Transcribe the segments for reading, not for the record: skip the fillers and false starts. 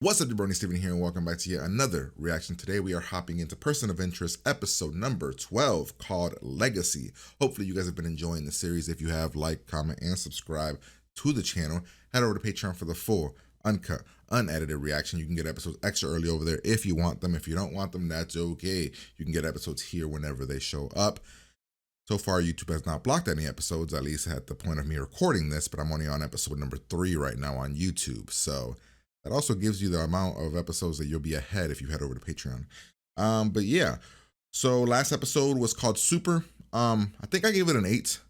What's up, Jabroni Steven here, and welcome back to yet another reaction. Today we are hopping into Person of Interest episode number 12 called Legacy. Hopefully you guys have been enjoying the series. If you have, like, comment, and subscribe to the channel. Head over to Patreon for the full, uncut, unedited reaction. You can get episodes extra early over there if you want them. If you don't want them, that's okay. You can get episodes here whenever they show up. So far, YouTube has not blocked any episodes, at least at the point of me recording this, but I'm only on episode number 3 right now on YouTube. So that also gives you the amount of episodes that you'll be ahead if you head over to Patreon. But yeah, so last episode was called Super. I think I gave it an 8.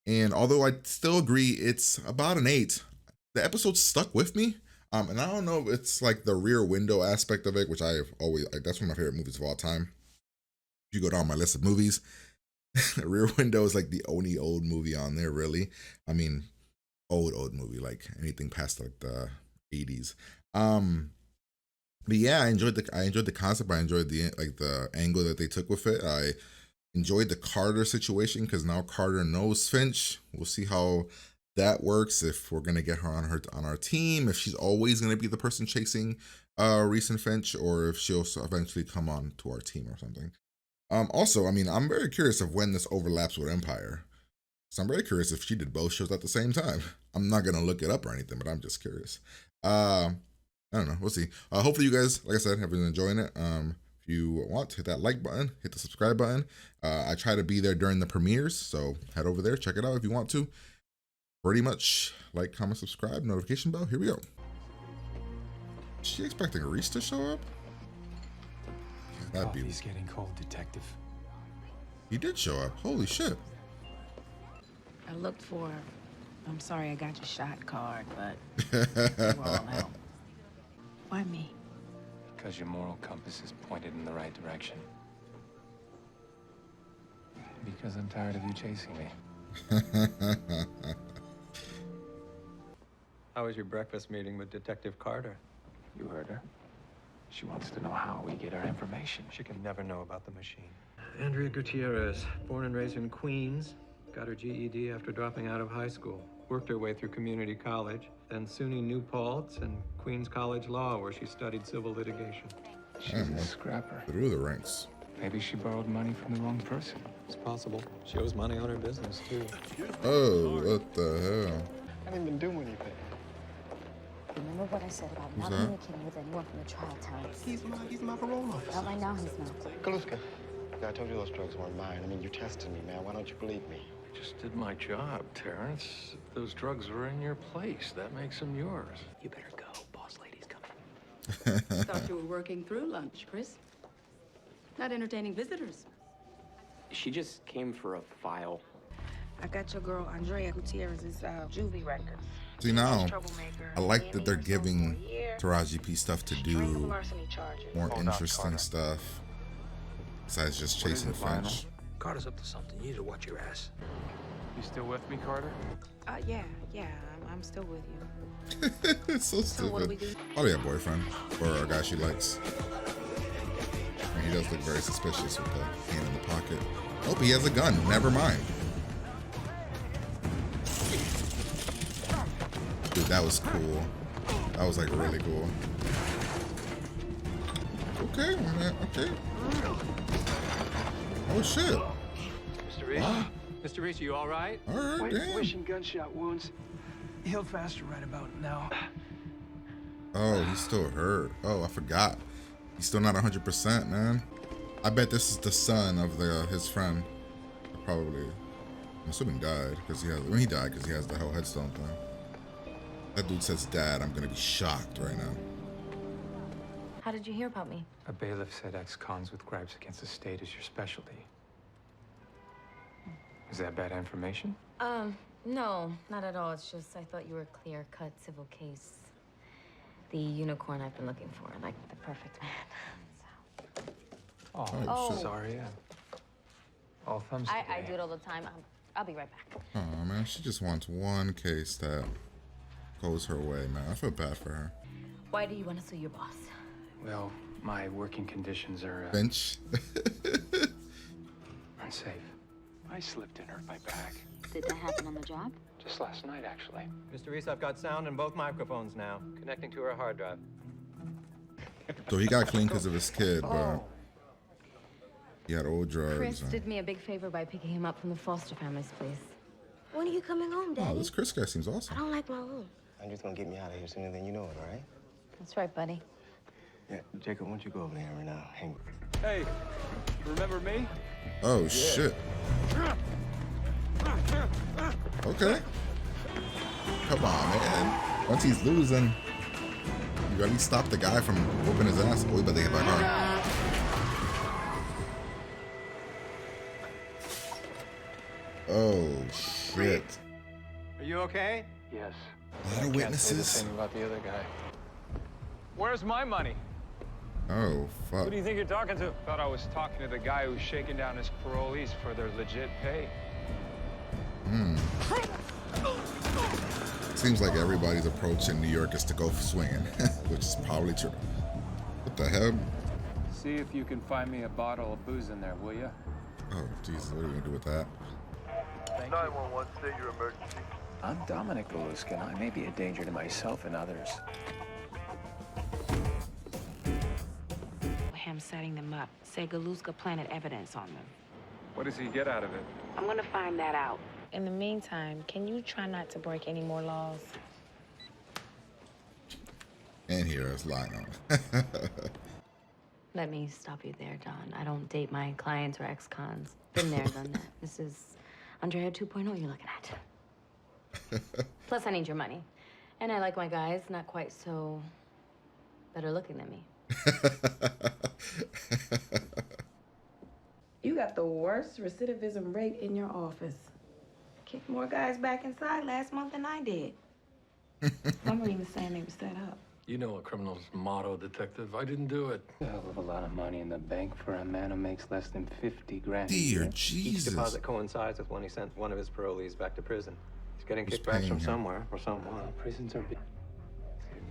And although I still agree it's about an 8, the episode stuck with me. And I don't know if it's like the Rear Window aspect of it, which I have always, like, that's one of my favorite movies of all time. If you go down my list of movies, Rear Window is like the only old movie on there, really. I mean, old movie, like anything past like the 80s. But yeah, I enjoyed the concept. I enjoyed the angle that they took with it. I enjoyed the Carter situation because now Carter knows Finch. We'll see how that works, if we're gonna get her on our team, if she's always gonna be the person chasing Reese and Finch, or if she'll eventually come on to our team or something. Also, I mean, I'm very curious of when this overlaps with Empire. So I'm very curious if she did both shows at the same time. I'm not gonna look it up or anything, but I'm just curious. I don't know, we'll see. Hopefully you guys, like I said, have been enjoying it. If you want, hit that like button, hit the subscribe button. I try to be there during the premieres, so head over there, check it out if you want to. Pretty much like, comment, subscribe, notification bell. Here we go. Is she expecting Reese to show up? That'd be. Coffee's getting cold, detective. He did show up. Holy shit. I looked for, I'm sorry I got your shot card, but you were all out. Why me? Because your moral compass is pointed in the right direction. Because I'm tired of you chasing me. How was your breakfast meeting with Detective Carter? You heard her. She wants to know how we get our information. She can never know about the machine. Andrea Gutierrez, born and raised in Queens, got her GED after dropping out of high school. Worked her way through community college, then SUNY New Paltz and Queens College Law, where she studied civil litigation. She's a scrapper. Through the ranks. Maybe she borrowed money from the wrong person. It's possible. She owes money on her business, too. Oh, what the hell? I didn't even do anything. Remember what I said about Who's not that? communicating with anyone from the trial, Terrence? He's my parole officer. Not right now, he's not. Kaluska, I told you those drugs weren't mine. I mean, you tested me, man. Why don't you believe me? Just did my job, Terrence. Those drugs were in your place. That makes them yours. You better go. Boss lady's coming. Thought you were working through lunch, Chris. Not entertaining visitors. She just came for a file. I got your girl Andrea Gutierrez's juvie records. See, now Troublemaker. I like that they're Been giving for a year. Taraji P stuff to String of do larceny charges. more Hold on, interesting Carter. stuff besides just What is chasing it, Lionel? Finch. Carter's up to something. You need to watch your ass. You still with me, Carter? Yeah, I'm still with you. It's so So what do we stupid. do? Probably a boyfriend or a guy she likes. I mean, he does look very suspicious with the hand in the pocket. Oh, he has a gun. Never mind. Dude, that was cool. That was like really cool. Okay, man. Okay. Oh shit. Mr. Reese? Wow. Mr. Reese, you all right? All right, damn. Wishing gunshot wounds. Healed faster right about now. Oh, he's still hurt. Oh, I forgot. He's still not 100%, man. I bet this is the son of his friend. Probably. I'm assuming died because he has. When he died, because he has the whole headstone thing. That dude says, "Dad, I'm gonna be shocked right now." How did you hear about me? A bailiff said ex-cons with gripes against the state is your specialty. Is that bad information? No, not at all. It's just I thought you were a clear-cut civil case. The unicorn I've been looking for, like the perfect man. Oh, Oh, shit. sorry. All thumbs I today. do it all the time. I'll be right back. Oh man, she just wants one case that goes her way, man. I feel bad for her. Why do you want to sue your boss? Well, my working conditions are Finch. unsafe. I slipped and hurt my back. Did that happen on the job? Just last night, actually. Mr. Reese, I've got sound in both microphones now, connecting to her hard drive. So he got clean because of his kid, but he had old drugs. Chris did me a big favor by picking him up from the foster family's place. When are you coming home, Daddy? Oh, this Chris guy seems I awesome. don't like my room. Andrew's gonna get me out of here sooner than you know it, all right? That's right, buddy. Yeah, Jacob, why don't you go over there right now? Hang with me. Hey, remember me? Oh, shit. Okay. Come on, man. Once he's losing, you at least stop the guy from whooping his ass. Oh, we better get back on. Oh, shit. Are you okay? Yes. A lot of Can't say the witnesses. same about the other guy. Where's my money? Oh, fuck. Who do you think you're talking to? Thought I was talking to the guy who's shaking down his parolees for their legit pay. Seems like everybody's approach in New York is to go swinging, which is probably true. What the hell? See if you can find me a bottle of booze in there, will you? Oh, Jesus, what are we gonna do with that? 911, state your emergency. I'm Dominic Galuska, and I may be a danger to myself and others. Him setting them up. Say Galuska planted evidence on them. What does he get out of it? I'm gonna find that out. In the meantime, can you try not to break any more laws? And here is Lionel. Let me stop you there, Don. I don't date my clients or ex-cons. Been there, done that. This is Andrea 2.0 you're looking at. Plus, I need your money. And I like my guys not quite so better looking than me. You got the worst recidivism rate in your office. Kicked more guys back inside last month than I did. Some were even saying they were set up. You know a criminal's motto, detective. I didn't do it. A hell of a lot of money in the bank for a man who makes less than 50 grand. Dear Each Jesus. deposit coincides with when he sent one of his parolees back to prison. He's getting Who's kickbacks paying from him? somewhere or someone. Prisons are big.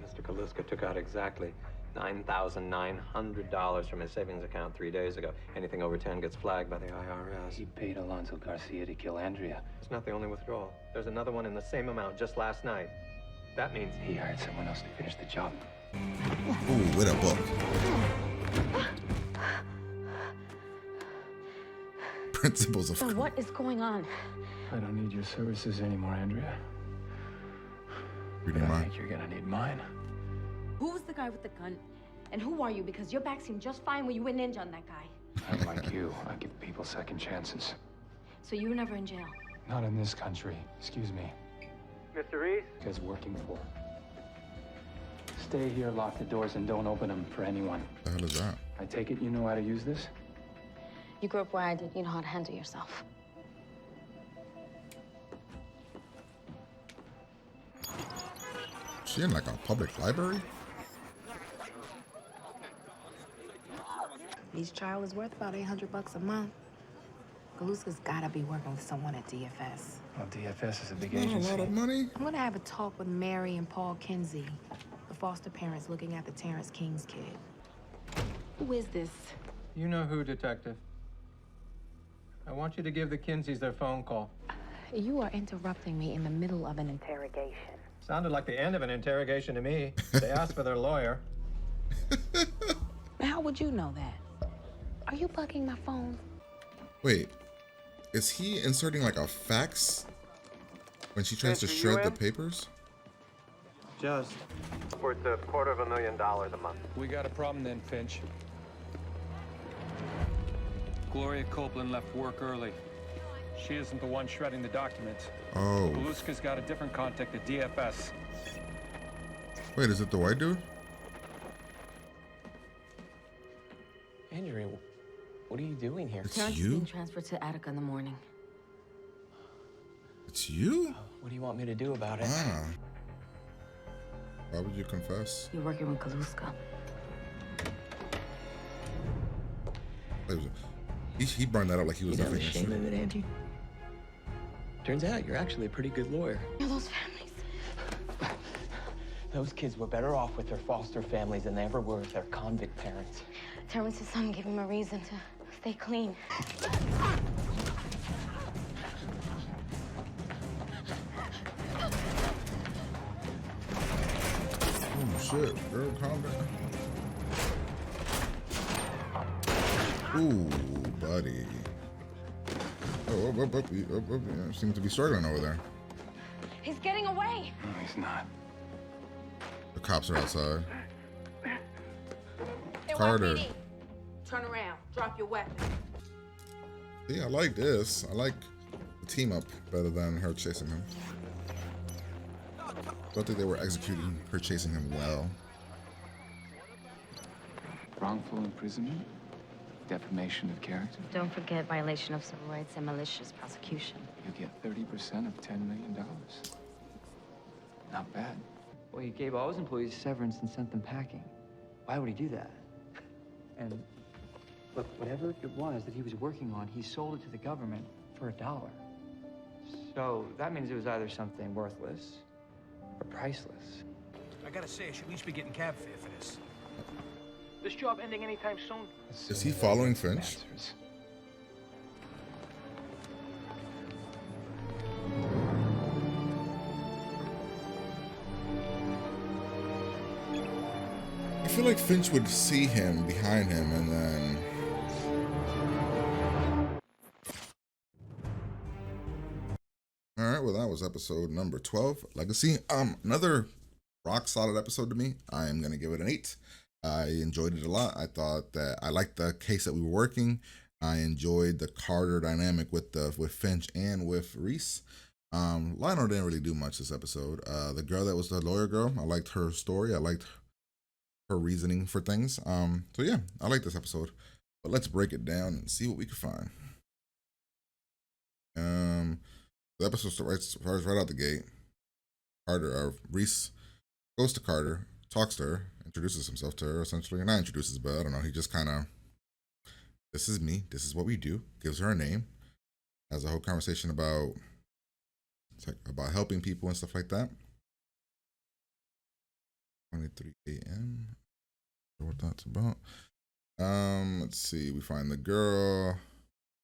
Mr. Kaluska took out exactly $9,900 from his savings account 3 days ago. Anything over 10 gets flagged by the IRS. He paid Alonso Garcia to kill Andrea. It's not the only withdrawal. There's another one in the same amount just last night. That means He hired someone else to finish the job. Ooh, with a book. Principles of So what is going on? I don't need your services anymore, Andrea. reading But I mind. think you're gonna need mine. Who was the guy with the gun? And who are you? Because your back seemed just fine when you went ninja on that guy. Unlike you, I give people second chances. So you were never in jail. Not in this country. Excuse me. Mr. Reese? Guys working for. Stay here, lock the doors, and don't open them for anyone. What the hell is that? I take it you know how to use this? You grew up where I did. You know how to handle yourself. She in like a public library? Each child is worth about $800 a month. Galuska's gotta be working with someone at DFS. Well, DFS is a big Not a agency. lot of money. I'm gonna have a talk with Mary and Paul Kinsey, the foster parents looking at the Terrence King's kid. Who is this? You know who, Detective. I want you to give the Kinseys their phone call. You are interrupting me in the middle of an interrogation. Sounded like the end of an interrogation to me. They asked for their lawyer. How would you know that? Are you bugging my phone? Wait, is he inserting like a fax when she tries to Finch, are shred you the in? papers? Just. Worth $250,000 a month. We got a problem then, Finch. Gloria Copeland left work early. She isn't the one shredding the documents. Oh, Galuska's got a different contact at DFS. wait, is it the white dude? Andrea, what are you doing here? It's Terrence is you? being transferred to Attica in the morning. It's you? What do you want me to do about it? Ah. Why would you confess? You're working with Galuska. He burned that up like he was You know the nothing. shame of it, Angie? Turns out you're actually a pretty good lawyer. You know those families? Those kids were better off with their foster families than they ever were with their convict parents. Terrence's son gave him a reason to stay clean. Oh shit, girl, calm down. Ooh, buddy. Yeah, seems to be struggling over there. He's getting away. No, he's not. The cops are outside. Hey, Carter. YPD. Turn around. Drop your weapon. Yeah, I like this. I like the team up better than her chasing him. Don't think they were executing her chasing him well. Wrongful imprisonment? Defamation of character? Don't forget violation of civil rights and malicious prosecution. You get 30% of $10 million. Not bad. Well, he gave all his employees severance and sent them packing. Why would he do that? And look, whatever it was that he was working on, he sold it to the government for $1. So that means it was either something worthless or priceless. I gotta say, I should at least be getting cab fare for this. This job ending anytime soon? Is he following Finch? I feel like Finch would see him behind him and then... All right, well, that was episode number 12, Legacy. Another rock solid episode to me. I am going to give it an 8. I enjoyed it a lot. I thought that I liked the case that we were working. I enjoyed the Carter dynamic with Finch and with Reese. Lionel didn't really do much this episode. The girl that was the lawyer girl, I liked her story. I liked her reasoning for things. So yeah, I like this episode. But let's break it down and see what we can find. The episode starts right out the gate. Reese goes to Carter, talks to her, introduces himself to her, essentially. Not introduces, but I don't know. He just kind of, this is me. This is what we do. Gives her a name. Has a whole conversation about helping people and stuff like that. 23 a.m. What that's about. Let's see. We find the girl.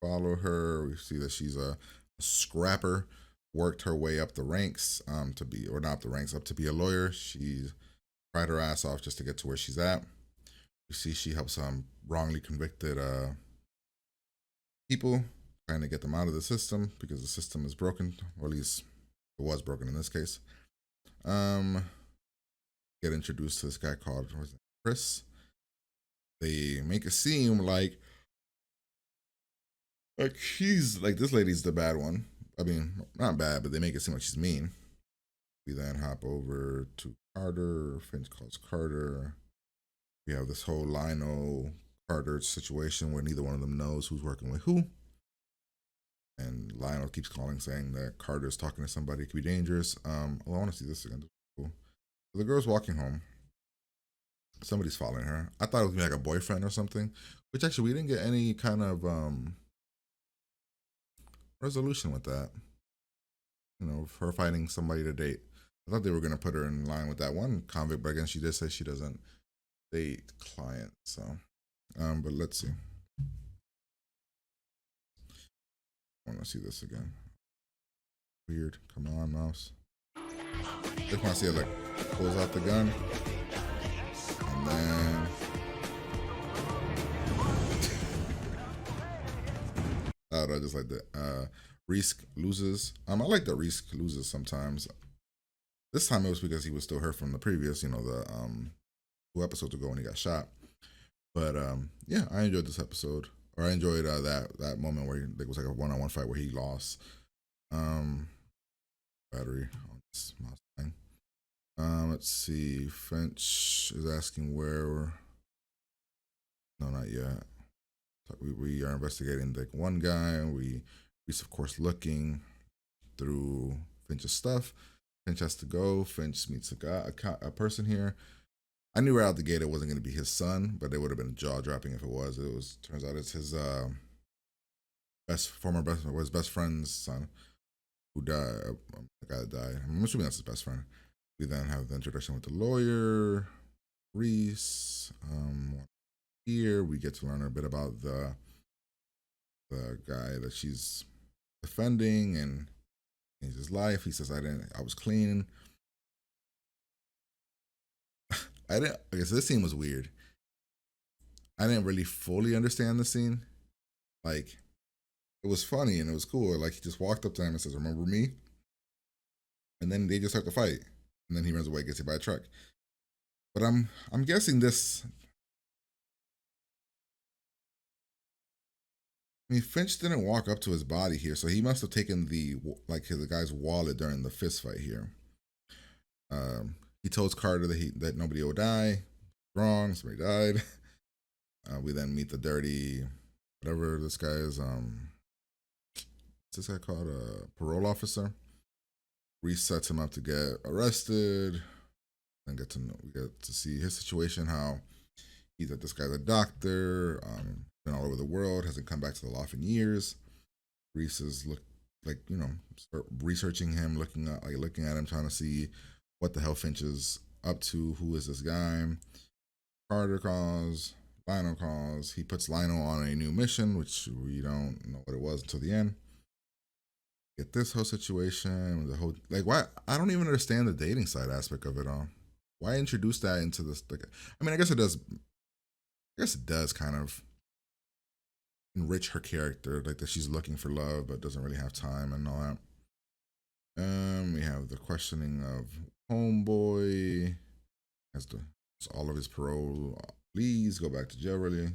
Follow her. We see that she's a scrapper. Worked her way up the ranks to be, or not the ranks, up to be a lawyer. She's cried her ass off just to get to where she's at. You see she helps wrongly convicted people, trying to get them out of the system because the system is broken, or at least it was broken in this case. Get introduced to this guy called Chris. They make it seem like she's like, this lady's the bad one. I mean, not bad, but they make it seem like she's mean. We then hop over to Carter. Finch calls Carter. We have this whole Lionel Carter situation where neither one of them knows who's working with who. And Lionel keeps calling, saying that Carter's talking to somebody. It could be dangerous. I want to see this again. Cool. So the girl's walking home. Somebody's following her. I thought it was gonna be like a boyfriend or something, which actually we didn't get any kind of resolution with that. You know, her finding somebody to date. I thought they were gonna put her in line with that one convict, but again, she did say she doesn't date clients. So, but let's see. I want to see this again. Weird. Come on, mouse. Just want to see it like pulls out the gun, and then. I don't know, just like that. Reese loses. I like that Reese loses sometimes. This time it was because he was still hurt from the previous, you know, the 2 episodes ago when he got shot. But yeah, I enjoyed this episode, or I enjoyed that moment where it was like a one-on-one fight where he lost battery on this mouse thing. Let's see. Finch is asking where. No, not yet. We are investigating like one guy. We's of course looking through Finch's stuff. Finch has to go. Finch meets a person here. I knew right out the gate it wasn't going to be his son, but it would have been jaw dropping if it was. Turns out it's his best friend's son who died. The guy that died. I'm assuming that's his best friend. We then have the introduction with the lawyer, Reese. Here we get to learn a bit about the guy that she's defending and his life. He says, I was clean. I guess this scene was weird. I didn't really fully understand the scene. Like, it was funny and it was cool. Like, he just walked up to him and says, "Remember me?" And then they just start to fight. And then he runs away, gets hit by a truck. But I'm guessing this. I mean, Finch didn't walk up to his body here, so he must have taken the guy's wallet during the fist fight here. He tells Carter that nobody will die. Wrong, somebody died. We then meet the dirty, whatever this guy is. What's this guy called? A parole officer. Reese sets him up to get arrested, and we get to see his situation. How this guy's a doctor, been all over the world, hasn't come back to the loft in years. Reese is start researching him, looking at him, trying to see what the hell Finch is up to. Who is this guy? Carter calls. Lionel calls. He puts Lionel on a new mission, which we don't know what it was until the end. Get this whole situation, the whole why I don't even understand the dating side aspect of it all. Why introduce that into this? I mean, I guess it does. I guess it does kind of enrich her character, like that she's looking for love but doesn't really have time and all that. We have the questioning of Homeboy. All of his parolees go back to jail really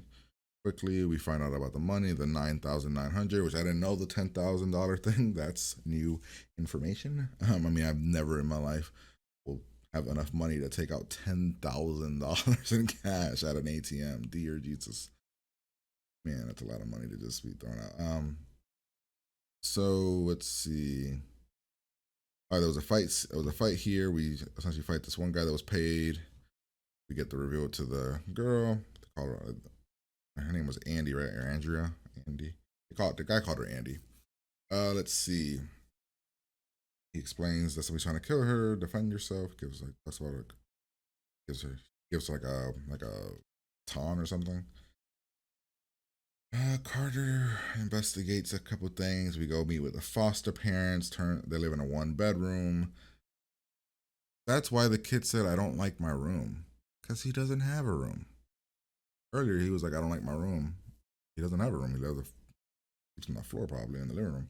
quickly. We find out about the money, the $9,900, which I didn't know the $10,000 thing. That's new information. I mean, I've never in my life will have enough money to take out $10,000 in cash at an ATM. Dear Jesus, man, that's a lot of money to just be thrown out. So let's see. Oh, there was a fight. There was a fight here. We essentially fight this one guy that was paid. We get the reveal to the girl. Her name was Andy, right? Or Andrea? Andy. The guy called her Andy. Let's see. He explains that somebody's trying to kill her. Defend yourself. Gives like a taunt or something. Carter investigates a couple things. We go meet with the foster parents. They live in a 1-bedroom. That's why the kid said, "I don't like my room," because he doesn't have a room. Earlier, he was like, "I don't like my room." He doesn't have a room. He lives on the floor, probably in the living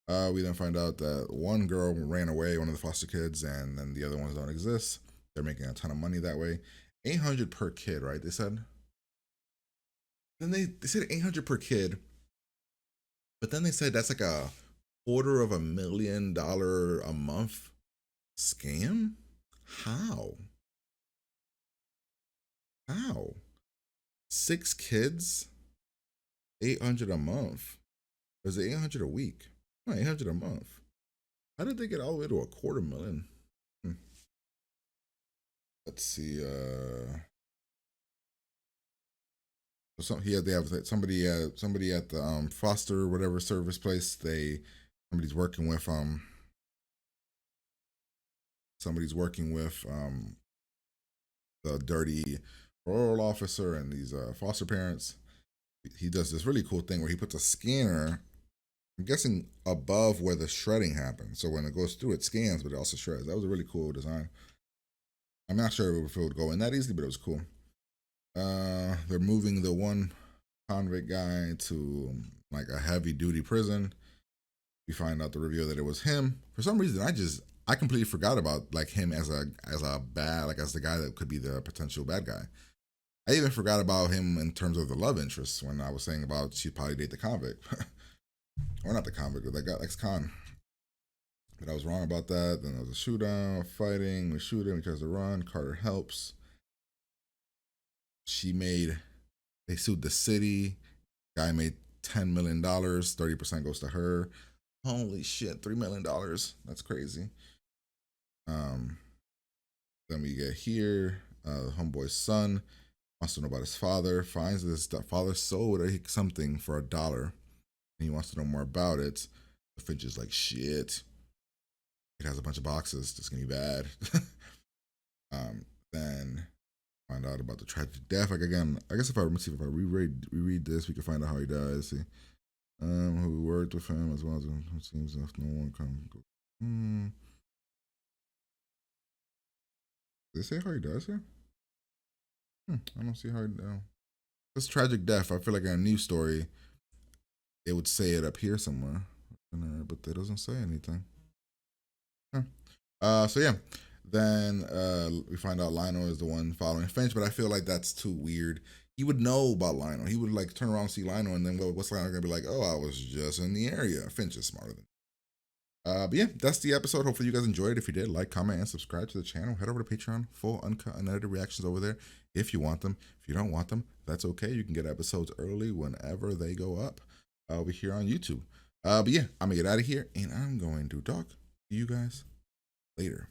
room. We then find out that one girl ran away, one of the foster kids, and then the other ones don't exist. They're making a ton of money that way. $800 per kid, right? They said. Then they said $800 per kid, but then they said that's like a $250,000 a month scam. How? 6 kids, $800 a month. Or is it $800 a week? No, $800 a month. How did they get all the way to $250,000? Let's see. Somebody at the foster whatever service place. Somebody's working with the dirty parole officer and these foster parents. He does this really cool thing where he puts a scanner, I'm guessing above where the shredding happens. So when it goes through, it scans, but it also shreds. That was a really cool design. I'm not sure if it would go in that easily, but it was cool. They're moving the one convict guy to like a heavy duty prison. We find out the reveal that it was him. For some reason, I completely forgot about like him as a bad, like as the guy that could be the potential bad guy. I even forgot about him in terms of the love interest when I was saying about she'd probably date the convict. Or not the convict, but that guy, ex-con. But I was wrong about that. Then there was a shootout, fighting, we shoot him, he tries to run, Carter helps. They sued the city. Guy made $10 million, 30% goes to her. Holy shit, $3 million. That's crazy. Then we get here, homeboy's son wants to know about his father, finds this father sold something for $1, and he wants to know more about it. The Finch is like, shit, it has a bunch of boxes, it's gonna be bad. Then find out about the tragic death. Like again, I guess if I reread this, we can find out how he dies. See, who worked with him as well as it seems if no one come. Did they say how he dies here? I don't see how he died. This tragic death. I feel like in a news story, it would say it up here somewhere, but it doesn't say anything. So yeah, then we find out Lionel is the one following Finch, but I feel like that's too weird. He would know about Lionel. He would like turn around and see Lionel, and then what's Lionel gonna be like? Oh, I was just in the area. Finch is smarter than. But yeah, that's the episode. Hopefully you guys enjoyed it. If you did, like, comment, and subscribe to the channel. Head over to Patreon, full uncut, unedited reactions over there if you want them. If you don't want them, that's okay. You can get episodes early whenever they go up over here on YouTube. But yeah, I'm gonna get out of here, and I'm going to talk to you guys later.